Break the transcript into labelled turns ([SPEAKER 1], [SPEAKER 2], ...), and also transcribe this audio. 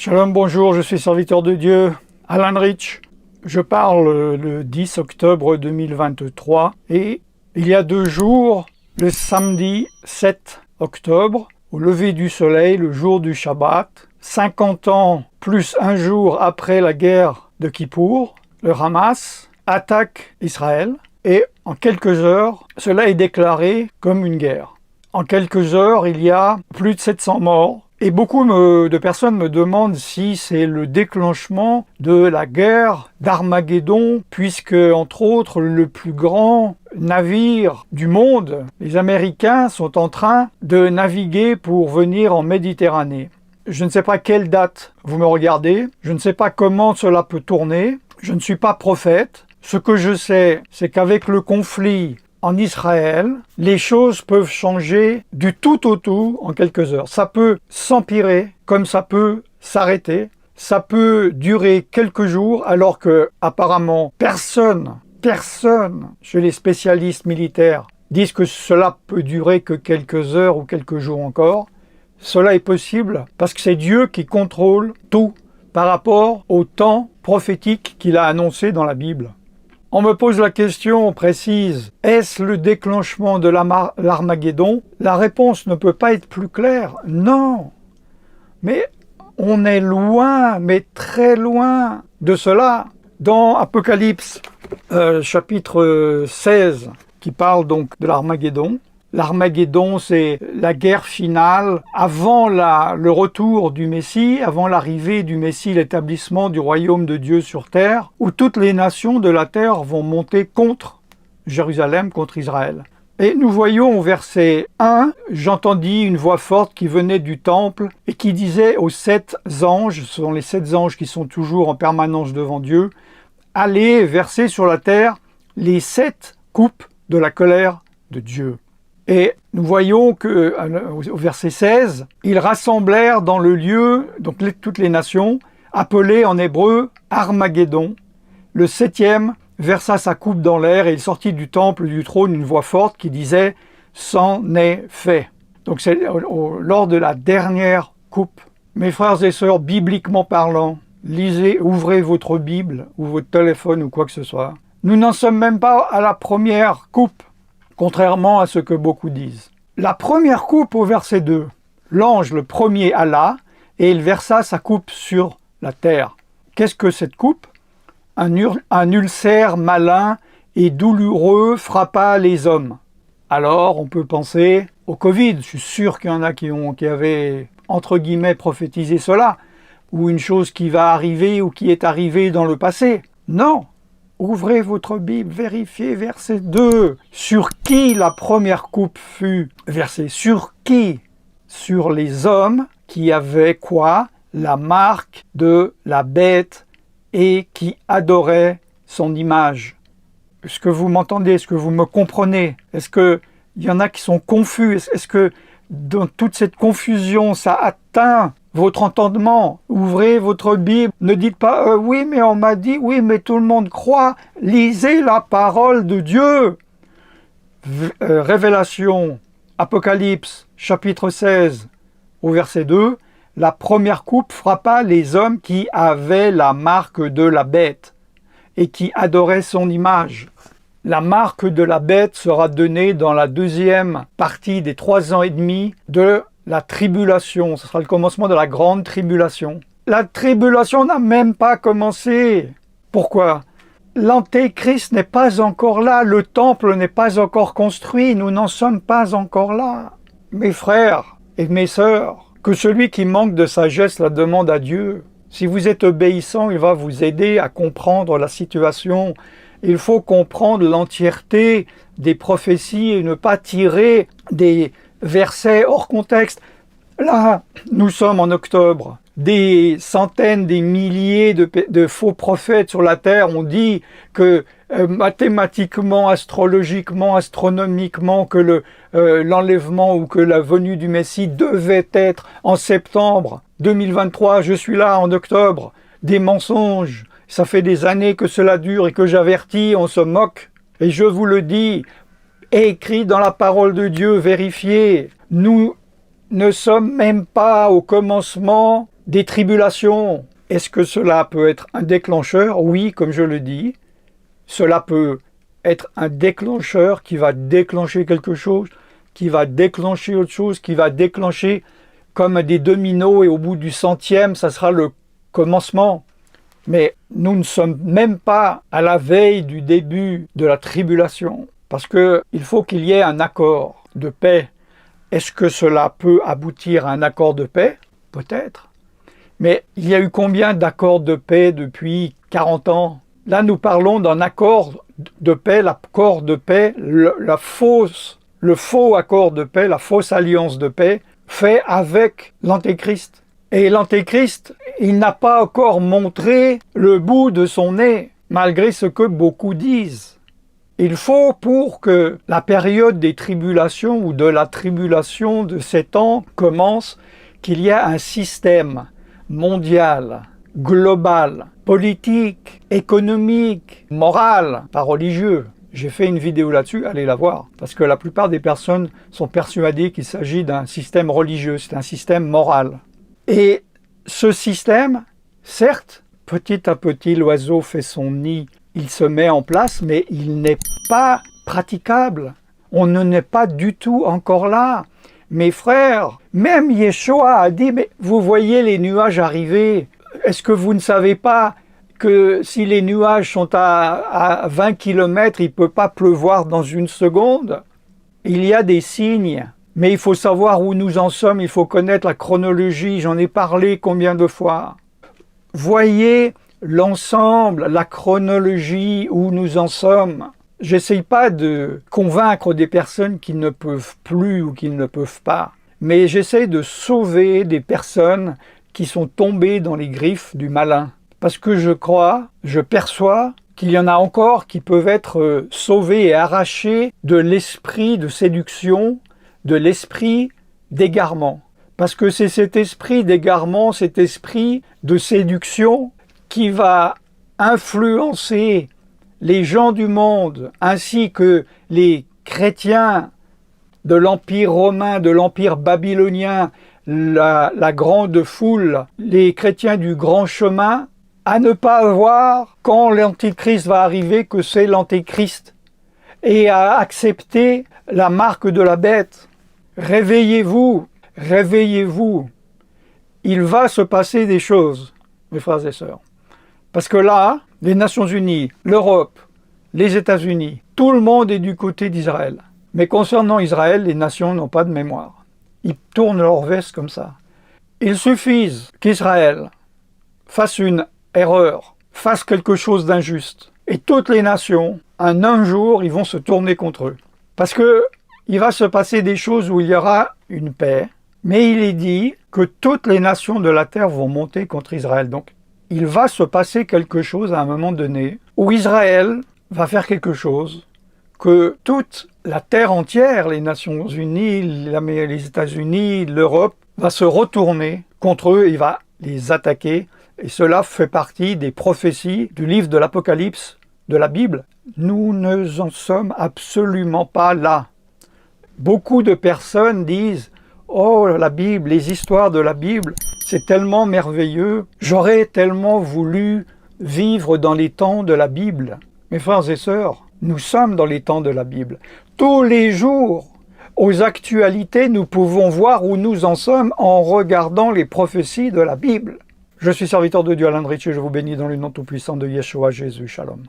[SPEAKER 1] Shalom, bonjour, je suis serviteur de Dieu, Alan Rich. Je parle le 10 octobre 2023 et il y a 2 jours, le samedi 7 octobre, au lever du soleil, le jour du Shabbat, 50 ans plus un jour après la guerre de Kippour, le Hamas attaque Israël et en quelques heures, cela est déclaré comme une guerre. En quelques heures, il y a plus de 700 morts. Et beaucoup de personnes me demandent si c'est le déclenchement de la guerre d'Armageddon, puisque, entre autres, le plus grand navire du monde, les Américains, sont en train de naviguer pour venir en Méditerranée. Je ne sais pas quelle date vous me regardez, je ne sais pas comment cela peut tourner, je ne suis pas prophète. Ce que je sais, c'est qu'avec le conflit en Israël, les choses peuvent changer du tout au tout en quelques heures. Ça peut s'empirer comme ça peut s'arrêter. Ça peut durer quelques jours alors que apparemment personne chez les spécialistes militaires disent que cela peut durer que quelques heures ou quelques jours encore. Cela est possible parce que c'est Dieu qui contrôle tout par rapport au temps prophétique qu'il a annoncé dans la Bible. On me pose la question précise, est-ce le déclenchement de l'Armageddon? La réponse ne peut pas être plus claire, non. Mais on est loin, mais très loin de cela. Dans Apocalypse, chapitre 16, qui parle donc de l'Armageddon, l'Armageddon, c'est la guerre finale avant le retour du Messie, avant l'arrivée du Messie, l'établissement du royaume de Dieu sur terre, où toutes les nations de la terre vont monter contre Jérusalem, contre Israël. Et nous voyons au verset 1, j'entendis une voix forte qui venait du temple et qui disait aux 7 anges, ce sont les 7 anges qui sont toujours en permanence devant Dieu, allez verser sur la terre les 7 coupes de la colère de Dieu. Et nous voyons qu'au verset 16, ils rassemblèrent dans le lieu, donc toutes les nations, appelées en hébreu Armageddon. Le 7e versa sa coupe dans l'air et il sortit du temple du trône une voix forte qui disait « C'en est fait ». Donc c'est lors de la dernière coupe. Mes frères et sœurs, bibliquement parlant, lisez, ouvrez votre Bible ou votre téléphone ou quoi que ce soit. Nous n'en sommes même pas à la première coupe. Contrairement à ce que beaucoup disent. La première coupe au verset 2, l'ange le premier alla, et il versa sa coupe sur la terre. Qu'est-ce que cette coupe? Un ulcère malin et douloureux frappa les hommes. Alors on peut penser au Covid, je suis sûr qu'il y en a qui avaient, entre guillemets, prophétisé cela, ou une chose qui va arriver ou qui est arrivée dans le passé. Non! Ouvrez votre Bible, vérifiez verset 2. Sur qui la première coupe fut versée? Sur qui? Sur les hommes qui avaient quoi? La marque de la bête et qui adoraient son image. Est-ce que vous m'entendez? Est-ce que vous me comprenez? Est-ce qu'il y en a qui sont confus? Est-ce que dans toute cette confusion, ça atteint votre entendement? Ouvrez votre Bible, ne dites pas oui mais on m'a dit, oui mais tout le monde croit, lisez la parole de Dieu. Révélation, Apocalypse, chapitre 16, au verset 2, la première coupe frappa les hommes qui avaient la marque de la bête et qui adoraient son image. La marque de la bête sera donnée dans la 2e partie des 3 ans et demi de la tribulation. Ce sera le commencement de la grande tribulation. La tribulation n'a même pas commencé. Pourquoi? L'Antéchrist n'est pas encore là. Le temple n'est pas encore construit. Nous n'en sommes pas encore là. Mes frères et mes sœurs, que celui qui manque de sagesse la demande à Dieu. Si vous êtes obéissant, il va vous aider à comprendre la situation. Il faut comprendre l'entièreté des prophéties et ne pas tirer des versets hors contexte. Là, nous sommes en octobre. Des centaines, des milliers de faux prophètes sur la terre ont dit que mathématiquement, astrologiquement, astronomiquement, que l'enlèvement ou que la venue du Messie devait être en septembre 2023. Je suis là en octobre. Des mensonges. Ça fait des années que cela dure et que j'avertis, on se moque. Et je vous le dis, écrit dans la parole de Dieu, vérifiez. Nous ne sommes même pas au commencement des tribulations. Est-ce que cela peut être un déclencheur? Oui, comme je le dis, cela peut être un déclencheur qui va déclencher quelque chose, qui va déclencher autre chose, qui va déclencher comme des dominos, et au bout du 100e, ça sera le commencement. Mais nous ne sommes même pas à la veille du début de la tribulation, parce qu'il faut qu'il y ait un accord de paix. Est-ce que cela peut aboutir à un accord de paix? Peut-être. Mais il y a eu combien d'accords de paix depuis 40 ans? Là, nous parlons d'un accord de paix, l'accord de paix, le faux accord de paix, la fausse alliance de paix, fait avec l'Antéchrist. Et l'Antéchrist, il n'a pas encore montré le bout de son nez, malgré ce que beaucoup disent. Il faut, pour que la période des tribulations ou de la tribulation de 7 ans commence, qu'il y ait un système mondial, global, politique, économique, moral, pas religieux. J'ai fait une vidéo là-dessus, allez la voir, parce que la plupart des personnes sont persuadées qu'il s'agit d'un système religieux, c'est un système moral. Et ce système, certes, petit à petit, l'oiseau fait son nid, il se met en place, mais il n'est pas praticable. On n'en est pas du tout encore là. Mes frères, même Yeshua a dit, mais vous voyez les nuages arriver, est-ce que vous ne savez pas que si les nuages sont à 20 km, il ne peut pas pleuvoir dans une seconde? Il y a des signes. Mais il faut savoir où nous en sommes, il faut connaître la chronologie, j'en ai parlé combien de fois. Voyez l'ensemble, la chronologie où nous en sommes. J'essaye pas de convaincre des personnes qui ne peuvent plus ou qui ne peuvent pas, mais j'essaie de sauver des personnes qui sont tombées dans les griffes du malin. Parce que je perçois qu'il y en a encore qui peuvent être sauvés et arrachés de l'esprit de séduction, de l'esprit d'égarement. Parce que c'est cet esprit d'égarement, cet esprit de séduction qui va influencer les gens du monde ainsi que les chrétiens de l'Empire romain, de l'Empire babylonien, la grande foule, les chrétiens du grand chemin, à ne pas voir quand l'Antéchrist va arriver que c'est l'Antéchrist et à accepter la marque de la bête. Réveillez-vous, réveillez-vous. Il va se passer des choses, mes frères et sœurs. Parce que là, les Nations Unies, l'Europe, les États-Unis, tout le monde est du côté d'Israël. Mais concernant Israël, les nations n'ont pas de mémoire. Ils tournent leur veste comme ça. Il suffit qu'Israël fasse une erreur, fasse quelque chose d'injuste, et toutes les nations, en un jour, ils vont se tourner contre eux. Parce que il va se passer des choses où il y aura une paix, mais il est dit que toutes les nations de la terre vont monter contre Israël. Donc, il va se passer quelque chose à un moment donné où Israël va faire quelque chose que toute la terre entière, les Nations Unies, les États-Unis, l'Europe, va se retourner contre eux, il va les attaquer. Et cela fait partie des prophéties du livre de l'Apocalypse, de la Bible. Nous ne en sommes absolument pas là. Beaucoup de personnes disent « Oh, la Bible, les histoires de la Bible, c'est tellement merveilleux. J'aurais tellement voulu vivre dans les temps de la Bible. » Mes frères et sœurs, nous sommes dans les temps de la Bible. Tous les jours, aux actualités, nous pouvons voir où nous en sommes en regardant les prophéties de la Bible. Je suis serviteur de Dieu Alain Rich et je vous bénis dans le nom tout-puissant de Yeshua Jésus. Shalom.